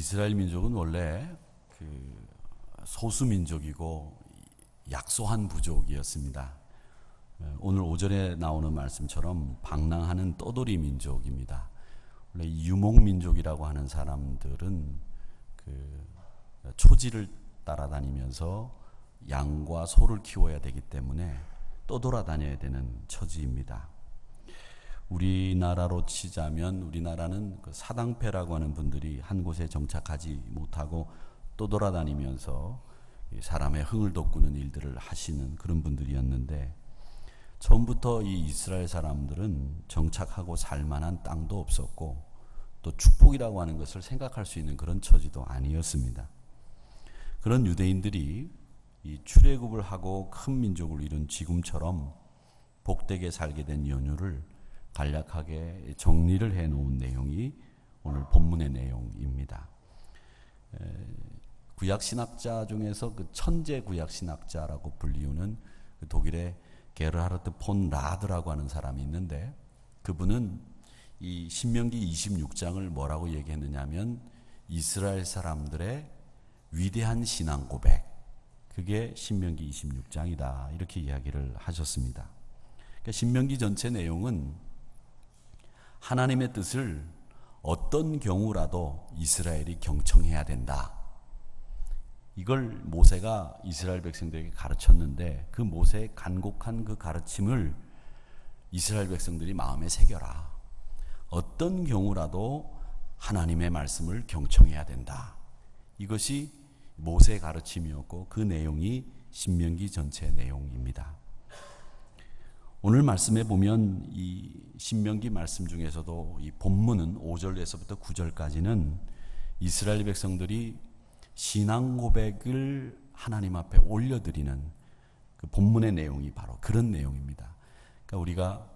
이스라엘 민족은 원래 소수 민족이고 약소한 부족이었습니다. 오늘 5절에 나오는 말씀처럼 방랑하는 떠돌이 민족입니다. 원래 유목 민족이라고 하는 사람들은 초지를 따라다니면서 양과 소를 키워야 되기 때문에 떠돌아다녀야 되는 처지입니다. 우리나라로 치자면 우리나라는 사당패라고 하는 분들이 한 곳에 정착하지 못하고 떠돌아다니면서 사람의 흥을 돋구는 일들을 하시는 그런 분들이었는데, 처음부터 이 이스라엘 사람들은 정착하고 살만한 땅도 없었고 또 축복이라고 하는 것을 생각할 수 있는 그런 처지도 아니었습니다. 그런 유대인들이 이 출애굽을 하고 큰 민족을 이룬 지금처럼 복되게 살게 된 연유를 간략하게 정리를 해놓은 내용이 오늘 본문의 내용입니다. 구약신학자 중에서 그 천재 구약신학자라고 불리우는 그 독일의 게르하르트 폰 라드라고 하는 사람이 있는데, 그분은 이 신명기 26장을 뭐라고 얘기했느냐 하면 이스라엘 사람들의 위대한 신앙 고백, 그게 신명기 26장이다 이렇게 이야기를 하셨습니다. 그러니까 신명기 전체 내용은 하나님의 뜻을 어떤 경우라도 이스라엘이 경청해야 된다, 이걸 모세가 이스라엘 백성들에게 가르쳤는데, 그 모세의 간곡한 그 가르침을 이스라엘 백성들이 마음에 새겨라. 어떤 경우라도 하나님의 말씀을 경청해야 된다. 이것이 모세의 가르침이었고 그 내용이 신명기 전체 내용입니다. 오늘 말씀에 보면 이 신명기 말씀 중에서도 이 본문은 5절에서부터 9절까지는 이스라엘 백성들이 신앙 고백을 하나님 앞에 올려드리는 그 본문의 내용이 바로 그런 내용입니다. 그러니까 우리가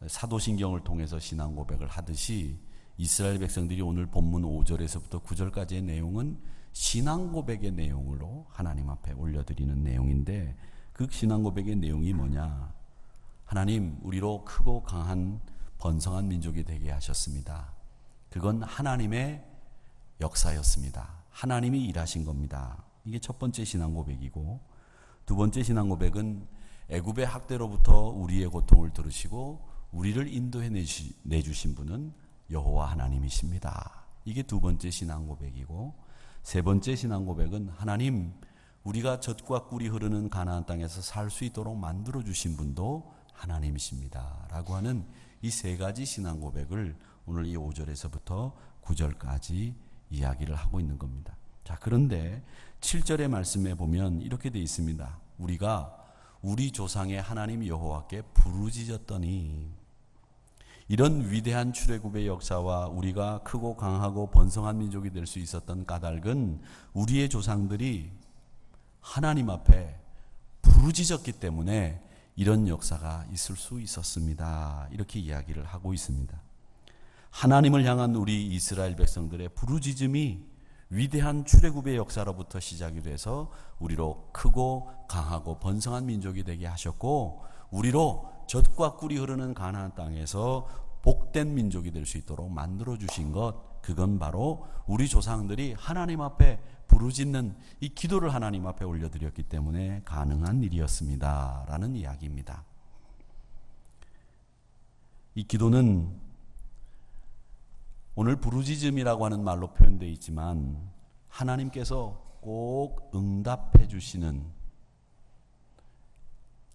사도신경을 통해서 신앙 고백을 하듯이 이스라엘 백성들이 오늘 본문 5절에서부터 9절까지의 내용은 신앙 고백의 내용으로 하나님 앞에 올려드리는 내용인데, 그 신앙 고백의 내용이 뭐냐? 하나님, 우리로 크고 강한 번성한 민족이 되게 하셨습니다. 그건 하나님의 역사였습니다. 하나님이 일하신 겁니다. 이게 첫 번째 신앙 고백이고, 두 번째 신앙 고백은 애굽의 학대로부터 우리의 고통을 들으시고 우리를 인도해 내주신 분은 여호와 하나님이십니다. 이게 두 번째 신앙 고백이고, 세 번째 신앙 고백은 하나님, 우리가 젖과 꿀이 흐르는 가나안 땅에서 살 수 있도록 만들어 주신 분도 하나님이십니다 라고 하는 이 세 가지 신앙 고백을 오늘 이 5절에서부터 9절까지 이야기를 하고 있는 겁니다. 자, 그런데 7절의 말씀에 보면 이렇게 되어 있습니다. 우리가 우리 조상의 하나님 여호와께 부르짖었더니, 이런 위대한 출애굽의 역사와 우리가 크고 강하고 번성한 민족이 될 수 있었던 까닭은 우리의 조상들이 하나님 앞에 부르짖었기 때문에 이런 역사가 있을 수 있었습니다. 이렇게 이야기를 하고 있습니다. 하나님을 향한 우리 이스라엘 백성들의 부르짖음이 위대한 출애굽의 역사로부터 시작이 돼서 우리로 크고 강하고 번성한 민족이 되게 하셨고, 우리로 젖과 꿀이 흐르는 가나안 땅에서 복된 민족이 될 수 있도록 만들어 주신 것, 그건 바로 우리 조상들이 하나님 앞에 부르짖는 이 기도를 하나님 앞에 올려드렸기 때문에 가능한 일이었습니다 라는 이야기입니다. 이 기도는 오늘 부르짖음이라고 하는 말로 표현되어 있지만 하나님께서 꼭 응답해 주시는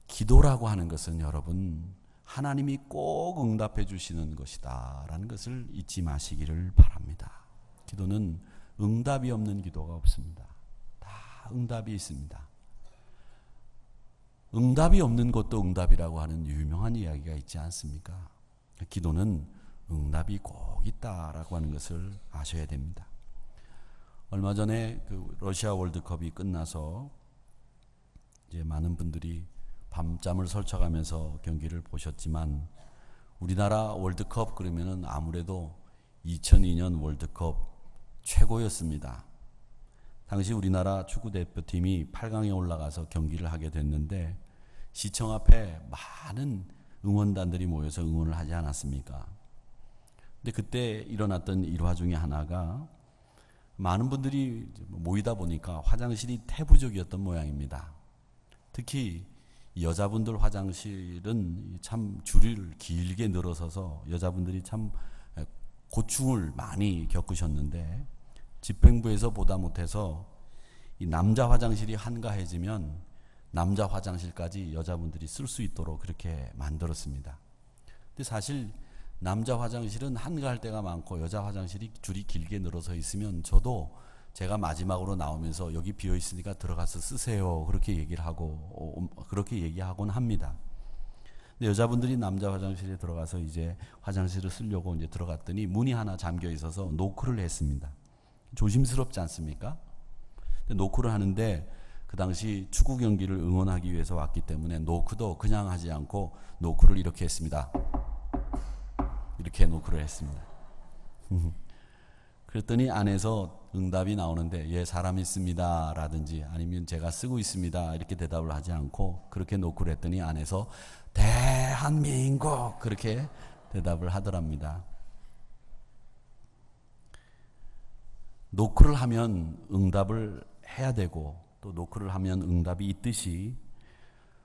기도라고 하는 것은, 여러분, 하나님이 꼭 응답해 주시는 것이다 라는 것을 잊지 마시기를 바랍니다. 기도는 응답이 없는 기도가 없습니다. 다 응답이 있습니다. 응답이 없는 것도 응답이라고 하는 유명한 이야기가 있지 않습니까? 기도는 응답이 꼭 있다라고 하는 것을 아셔야 됩니다. 얼마 전에 그 러시아 월드컵이 끝나서 이제 많은 분들이 밤잠을 설쳐가면서 경기를 보셨지만, 우리나라 월드컵 그러면은 아무래도 2002년 월드컵 최고였습니다. 당시 우리나라 축구 대표팀이 8강에 올라가서 경기를 하게 됐는데 시청 앞에 많은 응원단들이 모여서 응원을 하지 않았습니까? 근데 그때 일어났던 일화 중에 하나가 많은 분들이 모이다 보니까 화장실이 태부적이었던 모양입니다. 특히 여자분들 화장실은 참 줄을 길게 늘어서서 여자분들이 참 고충을 많이 겪으셨는데, 집행부에서 보다 못해서 이 남자 화장실이 한가해지면 남자 화장실까지 여자분들이 쓸 수 있도록 그렇게 만들었습니다. 근데 사실 남자 화장실은 한가할 때가 많고 여자 화장실이 줄이 길게 늘어서 있으면 저도 제가 마지막으로 나오면서 여기 비어 있으니까 들어가서 쓰세요, 그렇게 얘기를 하고, 그렇게 얘기하곤 합니다. 근데 여자분들이 남자 화장실에 들어가서 이제 화장실을 쓰려고 이제 들어갔더니 문이 하나 잠겨 있어서 노크를 했습니다. 조심스럽지 않습니까? 근데 노크를 하는데 그 당시 축구 경기를 응원하기 위해서 왔기 때문에 노크도 그냥 하지 않고 노크를 이렇게 했습니다. 이렇게 노크를 했습니다. 그랬더니 안에서 응답이 나오는데, 예, 사람 있습니다 라든지 아니면 제가 쓰고 있습니다 이렇게 대답을 하지 않고 그렇게 노크를 했더니 안에서 대한민국 그렇게 대답을 하더랍니다. 노크를 하면 응답을 해야 되고 또 노크를 하면 응답이 있듯이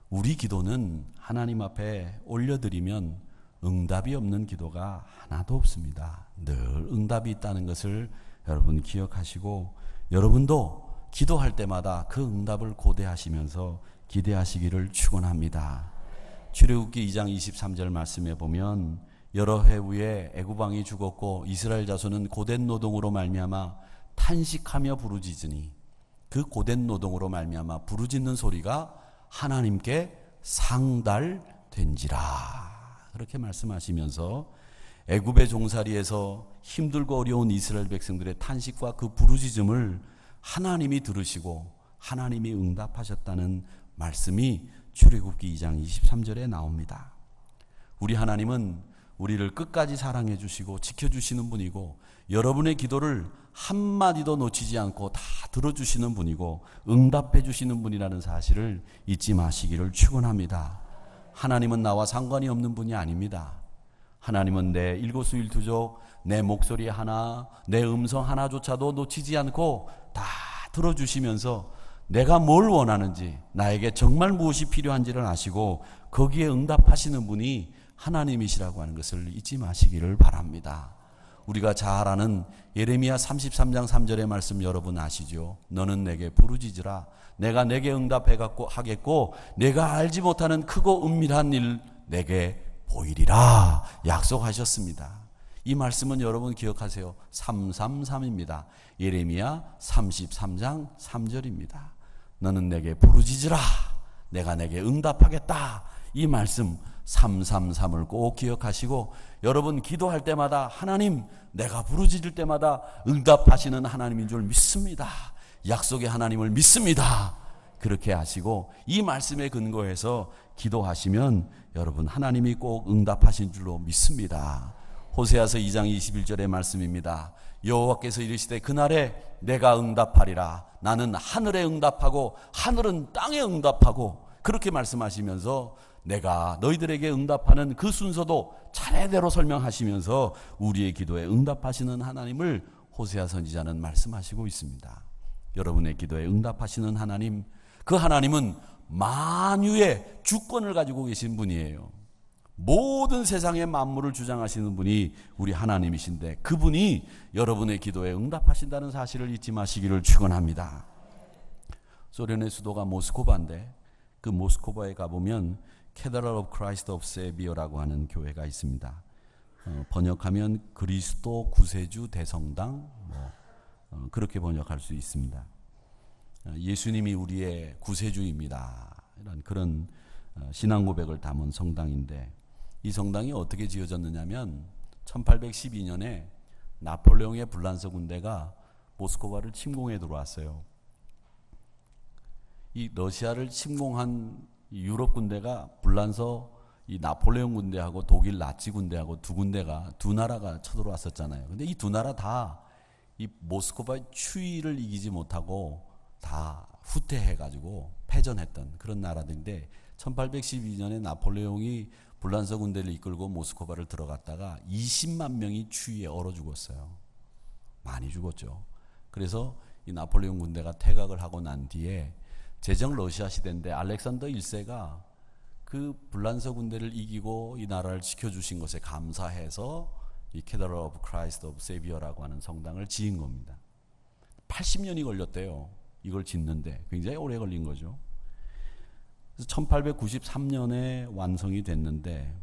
우리 기도는 하나님 앞에 올려드리면 응답이 없는 기도가 하나도 없습니다. 늘 응답이 있다는 것을 여러분 기억하시고, 여러분도 기도할 때마다 그 응답을 고대하시면서 기대하시기를 축원합니다. 출애굽기 2장 23절 말씀에 보면 여러 해 후에 애굽 왕이 죽었고 이스라엘 자손은 고된 노동으로 말미암아 탄식하며 부르짖으니 그 고된 노동으로 말미암아 부르짖는 소리가 하나님께 상달된지라, 그렇게 말씀하시면서 애굽의 종살이에서 힘들고 어려운 이스라엘 백성들의 탄식과 그 부르짖음을 하나님이 들으시고 하나님이 응답하셨다는 말씀이 출애굽기 2장 23절에 나옵니다. 우리 하나님은 우리를 끝까지 사랑해 주시고 지켜주시는 분이고 여러분의 기도를 한마디도 놓치지 않고 다 들어주시는 분이고 응답해 주시는 분이라는 사실을 잊지 마시기를 축원합니다. 하나님은 나와 상관이 없는 분이 아닙니다. 하나님은 내 일거수일투족, 내 목소리 하나, 내 음성 하나조차도 놓치지 않고 다 들어주시면서 내가 뭘 원하는지, 나에게 정말 무엇이 필요한지를 아시고 거기에 응답하시는 분이 하나님이시라고 하는 것을 잊지 마시기를 바랍니다. 우리가 잘 아는 예레미야 33장 3절의 말씀 여러분 아시죠? 너는 내게 부르짖으라. 내가 내게 응답하겠고 내가 알지 못하는 크고 은밀한 일 내게 보이리라 약속하셨습니다. 이 말씀은 여러분 기억하세요. 333입니다. 예레미야 33장 3절입니다. 너는 내게 부르짖으라. 내가 내게 응답하겠다. 이 말씀 333을 꼭 기억하시고 여러분 기도할 때마다 하나님, 내가 부르짖을 때마다 응답하시는 하나님인 줄 믿습니다. 약속의 하나님을 믿습니다. 그렇게 하시고 이 말씀에 근거해서 기도하시면 여러분 하나님이 꼭 응답하신 줄로 믿습니다. 호세아서 2장 21절의 말씀입니다. 여호와께서 이르시되 그날에 내가 응답하리라. 나는 하늘에 응답하고 하늘은 땅에 응답하고, 그렇게 말씀하시면서 내가 너희들에게 응답하는 그 순서도 차례대로 설명하시면서 우리의 기도에 응답하시는 하나님을 호세아 선지자는 말씀하시고 있습니다. 여러분의 기도에 응답하시는 하나님, 그 하나님은 만유의 주권을 가지고 계신 분이에요. 모든 세상의 만물을 주장하시는 분이 우리 하나님이신데 그분이 여러분의 기도에 응답하신다는 사실을 잊지 마시기를 축원합니다. 소련의 수도가 모스크바인데 그 모스크바에 가보면 캐더럴 오브 크라이스트 오브 세비어라고 하는 교회가 있습니다. 번역하면 그리스도 구세주 대성당, 그렇게 번역할 수 있습니다. 예수님이 우리의 구세주입니다. 이런 그런 신앙 고백을 담은 성당인데, 이 성당이 어떻게 지어졌느냐면 1812년에 나폴레옹의 불란서 군대가 모스크바를 침공해 들어왔어요. 이 러시아를 침공한 유럽 군대가 불란서 이 나폴레옹 군대하고 독일 나치 군대하고 두 나라가 쳐들어왔었잖아요. 근데 이 두 나라 다 이 모스크바의 추위를 이기지 못하고 다 후퇴해가지고 패전했던 그런 나라들인데 1812년에 나폴레옹이 불란서 군대를 이끌고 모스크바를 들어갔다가 20만 명이 추위에 얼어 죽었어요. 많이 죽었죠. 그래서 이 나폴레옹 군대가 퇴각을 하고 난 뒤에 제정 러시아 시대인데 알렉산더 1세가 그 불란서 군대를 이기고 이 나라를 지켜주신 것에 감사해서 이 캐더럴 오브 크라이스트 오브 세비어라고 하는 성당을 지은 겁니다. 80년이 걸렸대요. 이걸 짓는데 굉장히 오래 걸린 거죠. 그래서 1893년에 완성이 됐는데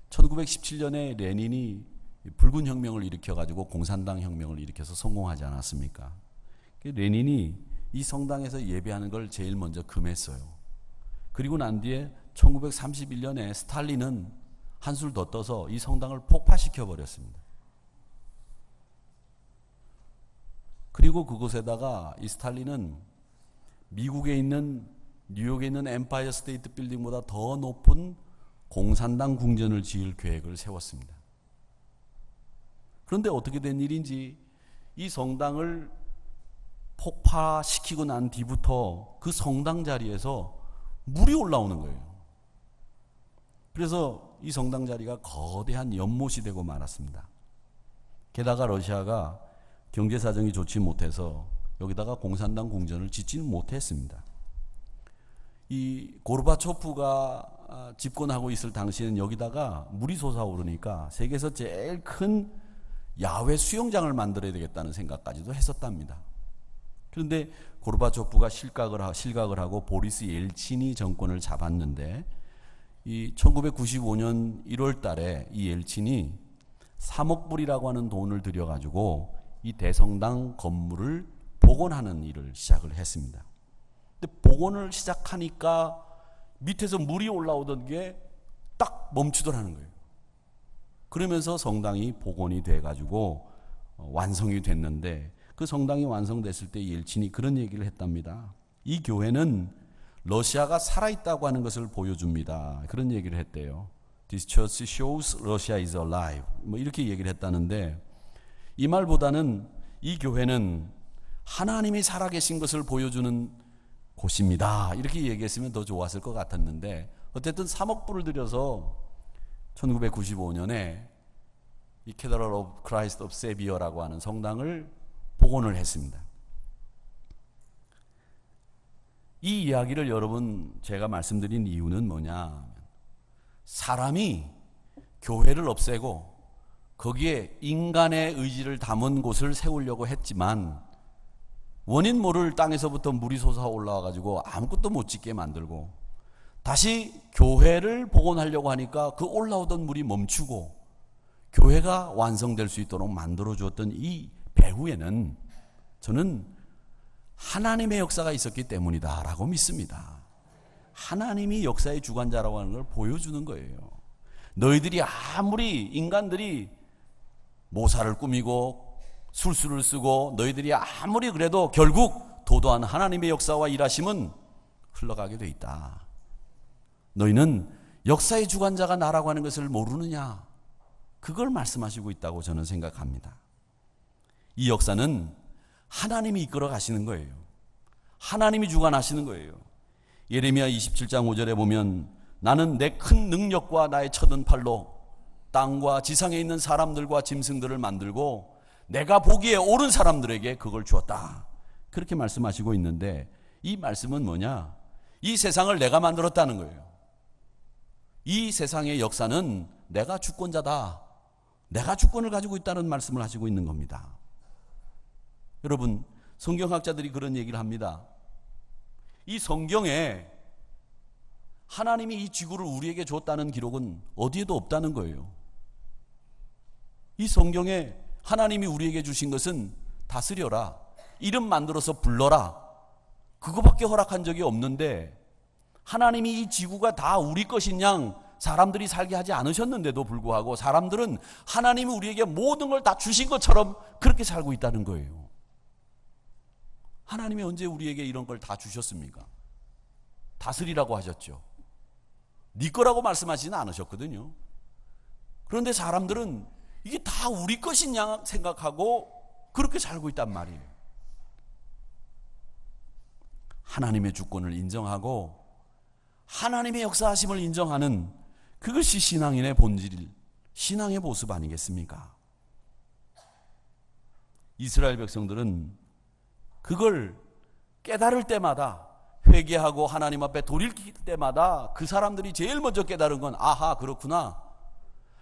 1917년에 레닌이 붉은 혁명을 일으켜가지고 공산당 혁명을 일으켜서 성공하지 않았습니까? 레닌이 이 성당에서 예배하는 걸 제일 먼저 금했어요. 그리고 난 뒤에 1931년에 스탈린은 한술 더 떠서 이 성당을 폭파시켜 버렸습니다. 그리고 그곳에다가 이 스탈린은 미국에 있는 뉴욕에 있는 엠파이어 스테이트 빌딩보다 더 높은 공산당 궁전을 지을 계획을 세웠습니다. 그런데 어떻게 된 일인지 이 성당을 폭파시키고 난 뒤부터 그 성당 자리에서 물이 올라오는 거예요. 그래서 이 성당 자리가 거대한 연못이 되고 말았습니다. 게다가 러시아가 경제 사정이 좋지 못해서 여기다가 공산당 궁전을 짓지는 못했습니다. 이 고르바초프가 집권하고 있을 당시에는 여기다가 물이 솟아오르니까 세계에서 제일 큰 야외 수영장을 만들어야 되겠다는 생각까지도 했었답니다. 그런데 고르바초프가 실각을 하고 보리스 옐친이 정권을 잡았는데 이 1995년 1월 달에 이 옐친이 3억 불이라고 하는 돈을 들여가지고 이 대성당 건물을 복원하는 일을 시작을 했습니다. 근데 복원을 시작하니까 밑에서 물이 올라오던 게 딱 멈추더라는 거예요. 그러면서 성당이 복원이 돼가지고 완성이 됐는데 그 성당이 완성됐을 때 옐친이 그런 얘기를 했답니다. 이 교회는 러시아가 살아있다고 하는 것을 보여줍니다. 그런 얘기를 했대요. This church shows Russia is alive. 뭐 이렇게 얘기를 했다는데 이 말보다는 이 교회는 하나님이 살아계신 것을 보여주는 곳입니다. 이렇게 얘기했으면 더 좋았을 것 같았는데 어쨌든 3억 불을 들여서 1995년에 이 캐더럴 오브 크라이스트 오브 세비어라고 하는 성당을 복원을 했습니다. 이 이야기를 여러분 제가 말씀드린 이유는 뭐냐? 사람이 교회를 없애고 거기에 인간의 의지를 담은 곳을 세우려고 했지만 원인 모를 땅에서부터 물이 솟아 올라와 가지고 아무것도 못 짓게 만들고 다시 교회를 복원하려고 하니까 그 올라오던 물이 멈추고 교회가 완성될 수 있도록 만들어 주었던 이 배후에는 저는 하나님의 역사가 있었기 때문이다라고 믿습니다. 하나님이 역사의 주관자라고 하는 걸 보여주는 거예요. 너희들이 아무리 인간들이 모사를 꾸미고 술수를 쓰고 너희들이 아무리 그래도 결국 도도한 하나님의 역사와 일하심은 흘러가게 돼 있다. 너희는 역사의 주관자가 나라고 하는 것을 모르느냐? 그걸 말씀하시고 있다고 저는 생각합니다. 이 역사는 하나님이 이끌어 가시는 거예요. 하나님이 주관하시는 거예요. 예레미야 27장 5절에 보면 나는 내 큰 능력과 나의 쳐든 팔로 땅과 지상에 있는 사람들과 짐승들을 만들고 내가 보기에 옳은 사람들에게 그걸 주었다. 그렇게 말씀하시고 있는데 이 말씀은 뭐냐? 이 세상을 내가 만들었다는 거예요. 이 세상의 역사는 내가 주권자다. 내가 주권을 가지고 있다는 말씀을 하시고 있는 겁니다. 여러분, 성경학자들이 그런 얘기를 합니다. 이 성경에 하나님이 이 지구를 우리에게 줬다는 기록은 어디에도 없다는 거예요. 이 성경에 하나님이 우리에게 주신 것은 다스려라, 이름 만들어서 불러라, 그거밖에 허락한 적이 없는데 하나님이 이 지구가 다 우리 것인 양 사람들이 살게 하지 않으셨는데도 불구하고 사람들은 하나님이 우리에게 모든 걸 다 주신 것처럼 그렇게 살고 있다는 거예요. 하나님이 언제 우리에게 이런 걸 다 주셨습니까? 다스리라고 하셨죠. 네 거라고 말씀하시지는 않으셨거든요. 그런데 사람들은 이게 다 우리 것인 양 생각하고 그렇게 살고 있단 말이에요. 하나님의 주권을 인정하고 하나님의 역사하심을 인정하는 그것이 신앙인의 본질, 신앙의 모습 아니겠습니까? 이스라엘 백성들은 그걸 깨달을 때마다, 회개하고 하나님 앞에 돌이킬 때마다 그 사람들이 제일 먼저 깨달은 건, 아하, 그렇구나,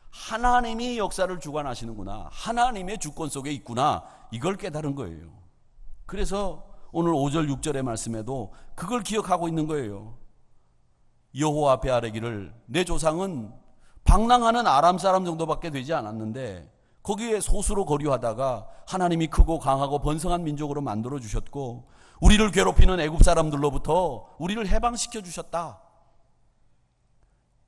하나님이 역사를 주관하시는구나, 하나님의 주권 속에 있구나, 이걸 깨달은 거예요. 그래서 오늘 5절 6절의 말씀에도 그걸 기억하고 있는 거예요. 여호와 앞에 아뢰기를, 내 조상은 방랑하는 아람 사람 정도밖에 되지 않았는데 거기에 소수로 거류하다가 하나님이 크고 강하고 번성한 민족으로 만들어 주셨고, 우리를 괴롭히는 애굽 사람들로부터 우리를 해방시켜 주셨다.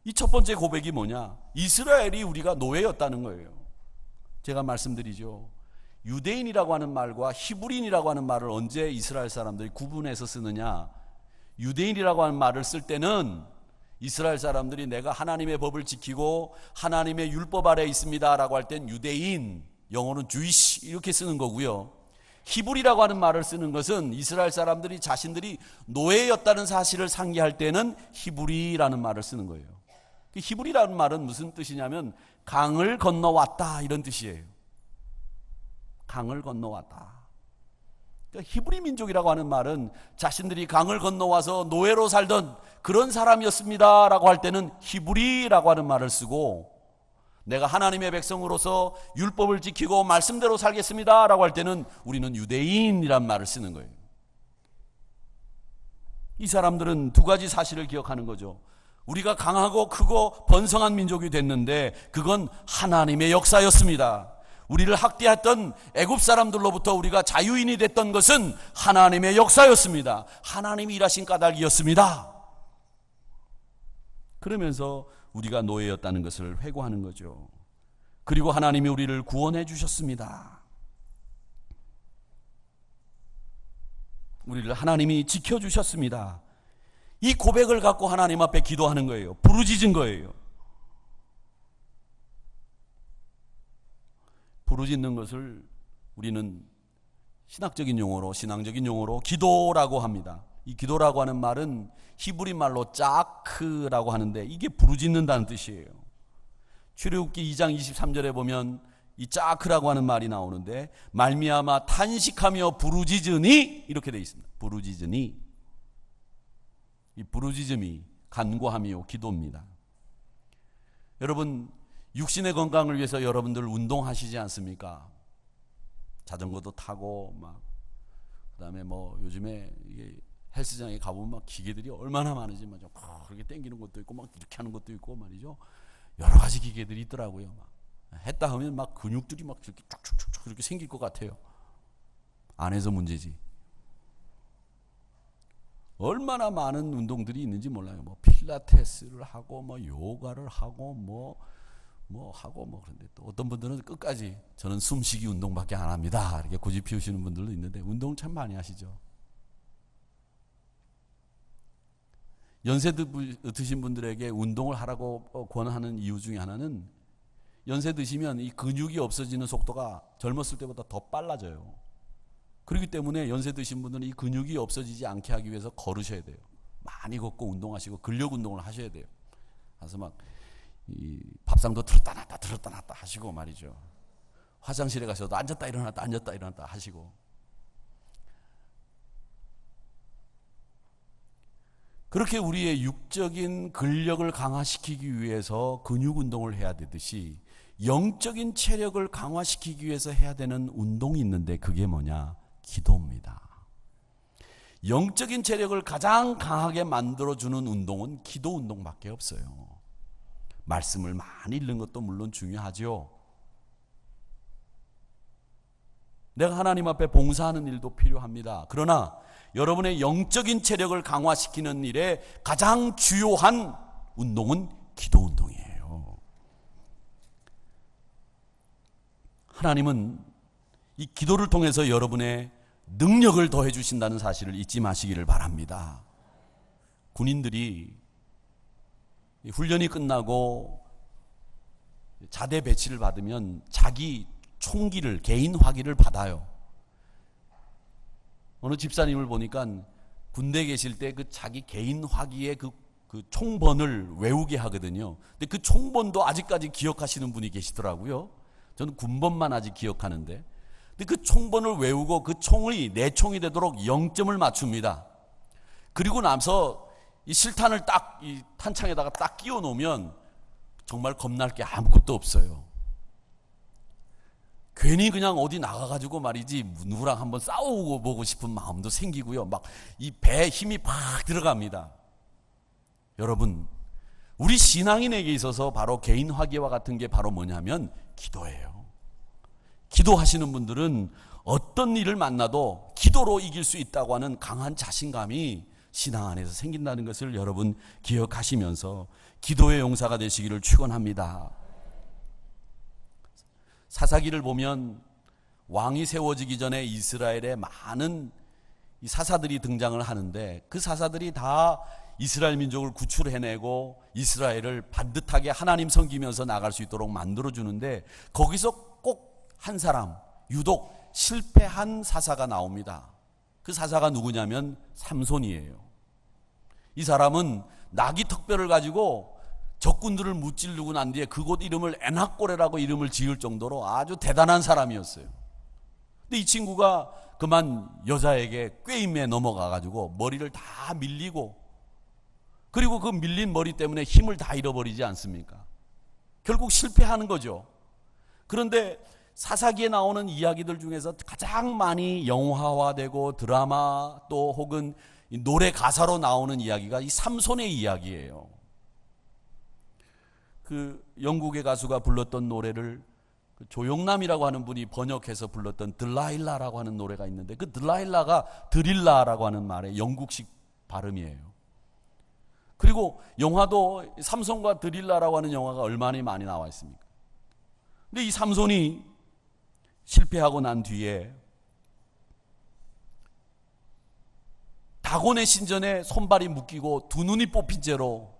이 첫 번째 고백이 뭐냐? 이스라엘이 우리가 노예였다는 거예요. 제가 말씀드리죠. 유대인이라고 하는 말과 히브리인이라고 하는 말을 언제 이스라엘 사람들이 구분해서 쓰느냐? 유대인이라고 하는 말을 쓸 때는 이스라엘 사람들이 내가 하나님의 법을 지키고 하나님의 율법 아래에 있습니다 라고 할 땐 유대인, 영어는 주이시 이렇게 쓰는 거고요. 히브리라고 하는 말을 쓰는 것은 이스라엘 사람들이 자신들이 노예였다는 사실을 상기할 때는 히브리라는 말을 쓰는 거예요. 히브리라는 말은 무슨 뜻이냐면 강을 건너왔다 이런 뜻이에요. 강을 건너왔다. 그러니까 히브리 민족이라고 하는 말은 자신들이 강을 건너와서 노예로 살던 그런 사람이었습니다 라고 할 때는 히브리라고 하는 말을 쓰고, 내가 하나님의 백성으로서 율법을 지키고 말씀대로 살겠습니다 라고 할 때는 우리는 유대인이란 말을 쓰는 거예요. 이 사람들은 두 가지 사실을 기억하는 거죠. 우리가 강하고 크고 번성한 민족이 됐는데 그건 하나님의 역사였습니다. 우리를 학대했던 애굽 사람들로부터 우리가 자유인이 됐던 것은 하나님의 역사였습니다. 하나님이 일하신 까닭이었습니다. 그러면서 우리가 노예였다는 것을 회고하는 거죠. 그리고 하나님이 우리를 구원해 주셨습니다. 우리를 하나님이 지켜주셨습니다. 이 고백을 갖고 하나님 앞에 기도하는 거예요. 부르짖은 거예요. 부르짖는 것을 우리는 신학적인 용어로, 신앙적인 용어로 기도라고 합니다. 이 기도라고 하는 말은 히브리 말로 짜크라고 하는데 이게 부르짖는다는 뜻이에요. 출애굽기 2장 23절에 보면 이 짜크라고 하는 말이 나오는데, 말미암아 탄식하며 부르짖으니 이렇게 되어 있습니다. 부르짖으니. 이 부르짖음이 간구하며 기도입니다. 여러분, 육신의 건강을 위해서 여러분들 운동하시지 않습니까? 자전거도 타고 막, 그다음에 뭐 요즘에 이게 헬스장에 가보면 막 기계들이 얼마나 많은지 막 그렇게 당기는 것도 있고 막 이렇게 하는 것도 있고 말이죠. 여러 가지 기계들이 있더라고요. 막 했다 하면 막 근육들이 막 이렇게 쭉쭉쭉 이렇게 생길 것 같아요. 안에서 문제지. 얼마나 많은 운동들이 있는지 몰라요. 뭐 필라테스를 하고 뭐 요가를 하고 뭐 하고 그런데 또 어떤 분들은 끝까지 저는 숨쉬기 운동밖에 안 합니다 이렇게 고집 피우시는 분들도 있는데, 운동 참 많이 하시죠. 연세 드신 분들에게 운동을 하라고 권하는 이유 중에 하나는, 연세 드시면 이 근육이 없어지는 속도가 젊었을 때보다 더 빨라져요. 그렇기 때문에 연세 드신 분들은 이 근육이 없어지지 않게 하기 위해서 걸으셔야 돼요. 많이 걷고 운동하시고 근력 운동을 하셔야 돼요. 그래서 막 이 밥상도 들었다 놨다 하시고 말이죠. 화장실에 가셔도 앉았다 일어났다 하시고. 그렇게 우리의 육적인 근력을 강화시키기 위해서 근육 운동을 해야 되듯이 영적인 체력을 강화시키기 위해서 해야 되는 운동이 있는데, 그게 뭐냐? 기도입니다. 영적인 체력을 가장 강하게 만들어주는 운동은 기도 운동밖에 없어요. 말씀을 많이 읽는 것도 물론 중요하죠. 내가 하나님 앞에 봉사하는 일도 필요합니다. 그러나 여러분의 영적인 체력을 강화시키는 일에 가장 주요한 운동은 기도 운동이에요. 하나님은 이 기도를 통해서 여러분의 능력을 더해 주신다는 사실을 잊지 마시기를 바랍니다. 군인들이 훈련이 끝나고 자대 배치를 받으면 자기 총기를, 개인 화기를 받아요. 어느 집사님을 보니까 군대에 계실 때 그 자기 개인 화기의 그 총번을 외우게 하거든요. 근데 그 총번도 아직까지 기억하시는 분이 계시더라고요. 저는 군번만 아직 기억하는데, 근데 그 총번을 외우고 그 총이 내 총이 되도록 0점을 맞춥니다. 그리고 나서 이 실탄을 딱 이 탄창에다가 딱 끼워 놓으면 정말 겁날 게 아무것도 없어요. 괜히 그냥 어디 나가가지고 말이지 누구랑 한번 싸우고 보고 싶은 마음도 생기고요. 막 이 배에 힘이 팍 들어갑니다. 여러분, 우리 신앙인에게 있어서 바로 개인 화기와 같은 게 바로 뭐냐면 기도예요. 기도하시는 분들은 어떤 일을 만나도 기도로 이길 수 있다고 하는 강한 자신감이 신앙 안에서 생긴다는 것을 여러분 기억하시면서 기도의 용사가 되시기를 축원합니다. 사사기를 보면 왕이 세워지기 전에 이스라엘에 많은 이 사사들이 등장을 하는데 그 사사들이 다 이스라엘 민족을 구출해내고 이스라엘을 반듯하게 하나님 섬기면서 나갈 수 있도록 만들어주는데 거기서 꼭 한 사람, 유독 실패한 사사가 나옵니다. 그 사사가 누구냐면 삼손이에요. 이 사람은 나귀 턱뼈를 가지고 적군들을 무찌르고 난 뒤에 그곳 이름을 에낙고레라고 이름을 지을 정도로 아주 대단한 사람이었어요. 근데 이 친구가 그만 여자에게 꾀임에 넘어가가지고 머리를 다 밀리고 그리고 그 밀린 머리 때문에 힘을 다 잃어버리지 않습니까? 결국 실패하는 거죠. 그런데 사사기에 나오는 이야기들 중에서 가장 많이 영화화되고 드라마 또 혹은 노래 가사로 나오는 이야기가 이 삼손의 이야기예요. 그 영국의 가수가 불렀던 노래를 조용남이라고 하는 분이 번역해서 불렀던 들라일라라고 하는 노래가 있는데 그 들라일라가 드릴라라고 하는 말의 영국식 발음이에요. 그리고 영화도 삼손과 드릴라라고 하는 영화가 얼마나 많이 나와 있습니까? 근데 이 삼손이 실패하고 난 뒤에 다곤의 신전에 손발이 묶이고 두 눈이 뽑힌 채로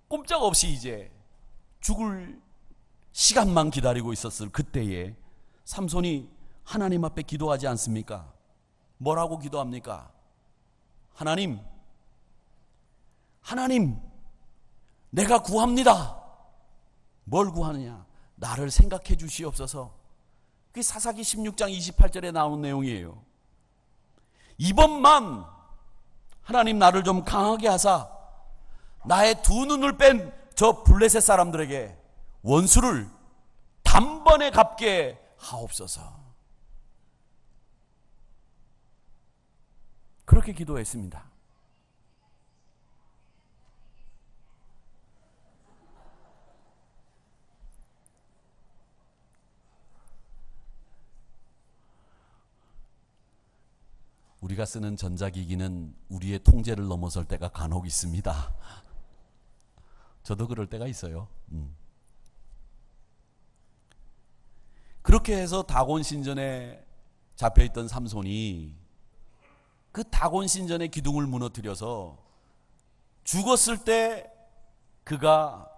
꼼짝없이 이제 죽을 시간만 기다리고 있었을 그때에 삼손이 하나님 앞에 기도하지 않습니까? 뭐라고 기도합니까? 하나님, 내가 구합니다. 뭘 구하느냐? 나를 생각해 주시옵소서. 그게 사사기 16장 28절에 나오는 내용이에요. 이번만 하나님 나를 좀 강하게 하사 나의 두 눈을 뺀 저 블레셋 사람들에게 원수를 단번에 갚게 하옵소서. 그렇게 기도했습니다. 우리가 쓰는 전자기기는 우리의 통제를 넘어설 때가 간혹 있습니다. 저도 그럴 때가 있어요. 그렇게 해서 다곤 신전에 잡혀있던 삼손이 그 다곤 신전의 기둥을 무너뜨려서 죽었을 때 그가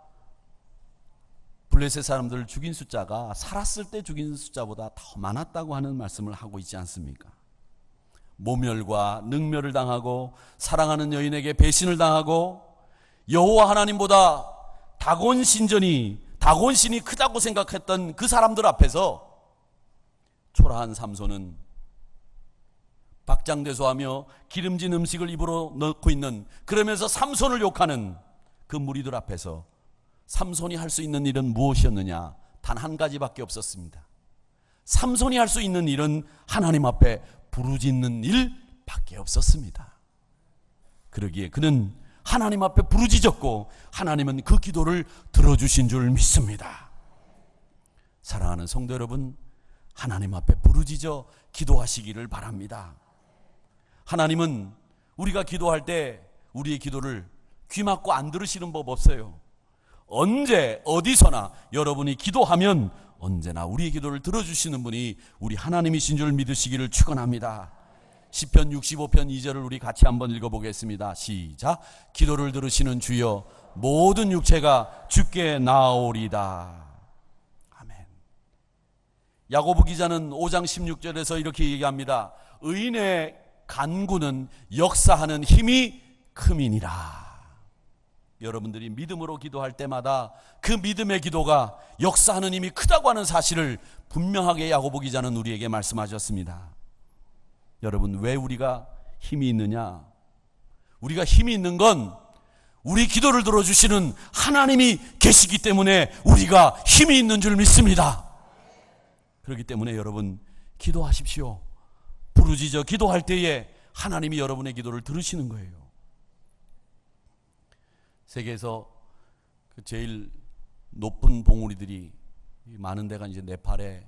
블레셋 사람들을 죽인 숫자가 살았을 때 죽인 숫자보다 더 많았다고 하는 말씀을 하고 있지 않습니까? 모멸과 능멸을 당하고 사랑하는 여인에게 배신을 당하고 여호와 하나님보다 다곤 신이 크다고 생각했던 그 사람들 앞에서 초라한 삼손은 박장대소하며 기름진 음식을 입으로 넣고 있는, 그러면서 삼손을 욕하는 그 무리들 앞에서 삼손이 할 수 있는 일은 무엇이었느냐? 단 한 가지밖에 없었습니다. 삼손이 할 수 있는 일은 하나님 앞에 부르짖는 일밖에 없었습니다. 그러기에 그는 하나님 앞에 부르짖었고 하나님은 그 기도를 들어주신 줄 믿습니다. 사랑하는 성도 여러분, 하나님 앞에 부르짖어 기도하시기를 바랍니다. 하나님은 우리가 기도할 때 우리의 기도를 귀 막고 안 들으시는 법 없어요. 언제 어디서나 여러분이 기도하면 언제나 우리의 기도를 들어주시는 분이 우리 하나님이신 줄 믿으시기를 축원합니다. 시편 65편 2절을 우리 같이 한번 읽어보겠습니다. 시작. 기도를 들으시는 주여 모든 육체가 주께 나아오리다. 아멘. 야고보 기자는 5장 16절에서 이렇게 얘기합니다. 의인의 간구는 역사하는 힘이 큼이니라. 여러분들이 믿음으로 기도할 때마다 그 믿음의 기도가 역사하는 힘이 크다고 하는 사실을 분명하게 야고보 기자는 우리에게 말씀하셨습니다. 여러분, 왜 우리가 힘이 있느냐? 우리가 힘이 있는 건 우리 기도를 들어주시는 하나님이 계시기 때문에 우리가 힘이 있는 줄 믿습니다. 그렇기 때문에 여러분, 기도하십시오. 부르짖어 기도할 때에 하나님이 여러분의 기도를 들으시는 거예요. 세계에서 제일 높은 봉우리들이 많은 데가 이제 네팔에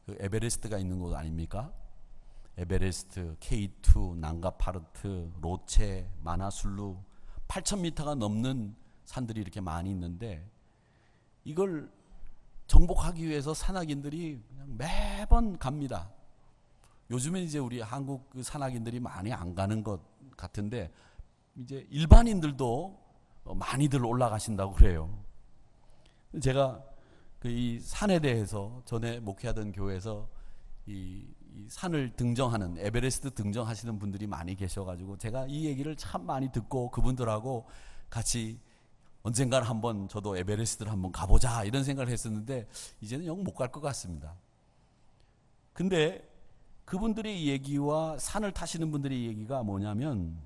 그 에베레스트가 있는 곳 아닙니까? 에베레스트, K2, 난가파르트, 로체, 마나술루 8,000m가 넘는 산들이 이렇게 많이 있는데 이걸 정복하기 위해서 산악인들이 그냥 매번 갑니다. 요즘에 이제 우리 한국 그 산악인들이 많이 안 가는 것 같은데 이제 일반인들도 많이들 올라가신다고 그래요. 제가 이 산에 대해서 전에 목회하던 교회에서 이 산을 등정하는 에베레스트 등정하시는 분들이 많이 계셔가지고 제가 이 얘기를 참 많이 듣고 그분들하고 같이 언젠가는 한번 저도 에베레스트를 한번 가보자 이런 생각을 했었는데 이제는 영 못 갈 것 같습니다. 근데 그분들의 얘기와 산을 타시는 분들의 얘기가 뭐냐면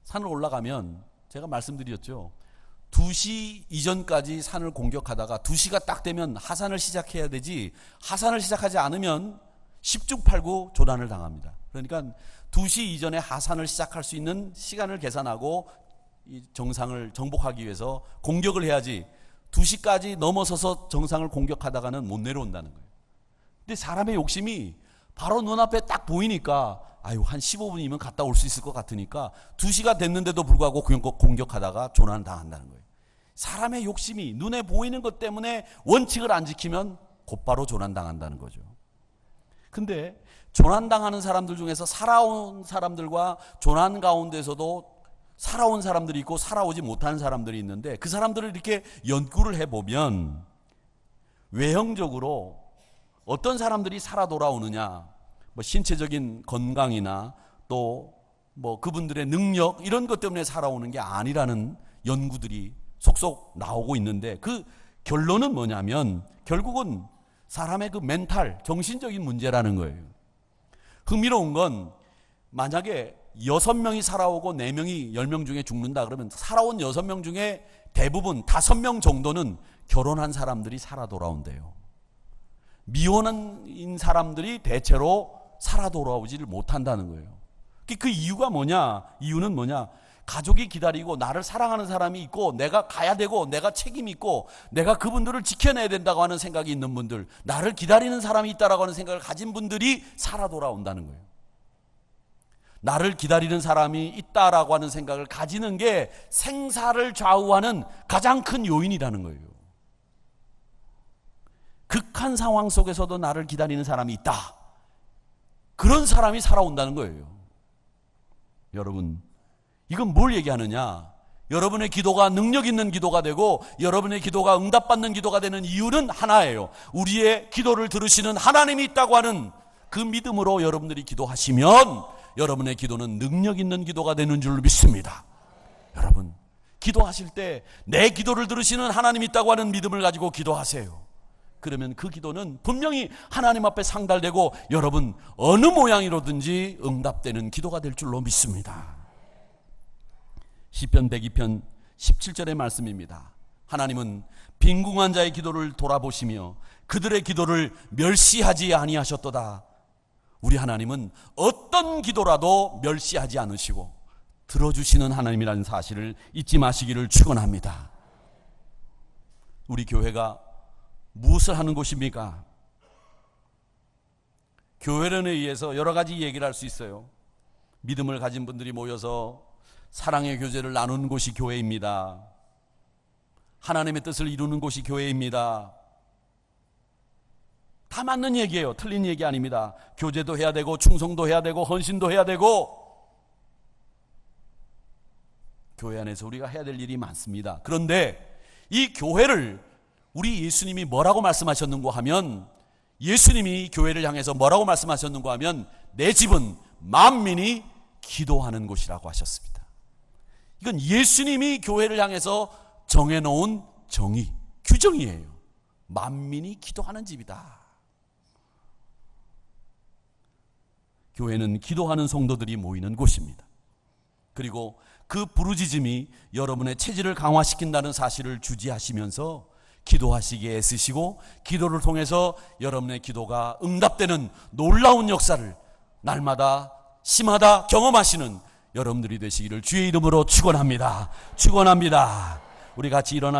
산을 올라가면 제가 말씀드렸죠. 2시 이전까지 산을 공격하다가 2시가 딱 되면 하산을 시작해야 되지 하산을 시작하지 않으면 10중8구 조난을 당합니다. 그러니까 2시 이전에 하산을 시작할 수 있는 시간을 계산하고 이 정상을 정복하기 위해서 공격을 해야지 2시까지 넘어서서 정상을 공격하다가는 못 내려온다는 거예요. 근데 사람의 욕심이 바로 눈앞에 딱 보이니까 아유 한 15분이면 갔다 올 수 있을 것 같으니까 2시가 됐는데도 불구하고 공격하다가 조난을 당한다는 거예요. 사람의 욕심이 눈에 보이는 것 때문에 원칙을 안 지키면 곧바로 조난당한다는 거죠. 근데 조난당하는 사람들 중에서 살아온 사람들과 조난 가운데서도 살아온 사람들이 있고 살아오지 못한 사람들이 있는데 그 사람들을 이렇게 연구를 해보면 외형적으로 어떤 사람들이 살아 돌아오느냐, 뭐 신체적인 건강이나 또 뭐 그분들의 능력 이런 것 때문에 살아오는 게 아니라는 연구들이 속속 나오고 있는데 그 결론은 뭐냐면 결국은 사람의 그 멘탈, 정신적인 문제라는 거예요. 흥미로운 건 만약에 6명이 살아오고 4명이 10명 중에 죽는다 그러면 살아온 6명 중에 대부분 5명 정도는 결혼한 사람들이 살아 돌아온대요. 미혼인 사람들이 대체로 살아 돌아오지를 못한다는 거예요. 그 이유가 뭐냐? 이유는 뭐냐? 가족이 기다리고 나를 사랑하는 사람이 있고 내가 가야 되고 내가 책임이 있고 내가 그분들을 지켜내야 된다고 하는 생각이 있는 분들, 나를 기다리는 사람이 있다라고 하는 생각을 가진 분들이 살아 돌아온다는 거예요. 나를 기다리는 사람이 있다라고 하는 생각을 가지는 게 생사를 좌우하는 가장 큰 요인이라는 거예요. 극한 상황 속에서도 나를 기다리는 사람이 있다. 그런 사람이 살아온다는 거예요. 여러분, 이건 뭘 얘기하느냐? 여러분의 기도가 능력 있는 기도가 되고 여러분의 기도가 응답받는 기도가 되는 이유는 하나예요. 우리의 기도를 들으시는 하나님이 있다고 하는 그 믿음으로 여러분들이 기도하시면 여러분의 기도는 능력 있는 기도가 되는 줄 믿습니다. 여러분, 기도하실 때 내 기도를 들으시는 하나님이 있다고 하는 믿음을 가지고 기도하세요. 그러면 그 기도는 분명히 하나님 앞에 상달되고 여러분 어느 모양이로든지 응답되는 기도가 될 줄로 믿습니다. 시편 102편 17절의 말씀입니다. 하나님은 빈궁한 자의 기도를 돌아보시며 그들의 기도를 멸시하지 아니하셨도다. 우리 하나님은 어떤 기도라도 멸시하지 않으시고 들어주시는 하나님이라는 사실을 잊지 마시기를 축원합니다. 우리 교회가 무엇을 하는 곳입니까? 교회론에 의해서 여러 가지 얘기를 할 수 있어요. 믿음을 가진 분들이 모여서 사랑의 교제를 나누는 곳이 교회입니다. 하나님의 뜻을 이루는 곳이 교회입니다. 다 맞는 얘기예요. 틀린 얘기 아닙니다. 교제도 해야 되고 충성도 해야 되고 헌신도 해야 되고 교회 안에서 우리가 해야 될 일이 많습니다. 그런데 이 교회를 우리 예수님이 뭐라고 말씀하셨는고 하면 예수님이 교회를 향해서 뭐라고 말씀하셨는고 하면 내 집은 만민이 기도하는 곳이라고 하셨습니다. 이건 예수님이 교회를 향해서 정해놓은 정의, 규정이에요. 만민이 기도하는 집이다. 교회는 기도하는 성도들이 모이는 곳입니다. 그리고 그 부르짖음이 여러분의 체질을 강화시킨다는 사실을 주지하시면서 기도하시기에 애쓰시고 기도를 통해서 여러분의 기도가 응답되는 놀라운 역사를 날마다 심하다 경험하시는 여러분들이 되시기를 주의 이름으로 축원합니다. 축원합니다. 우리 같이 일어나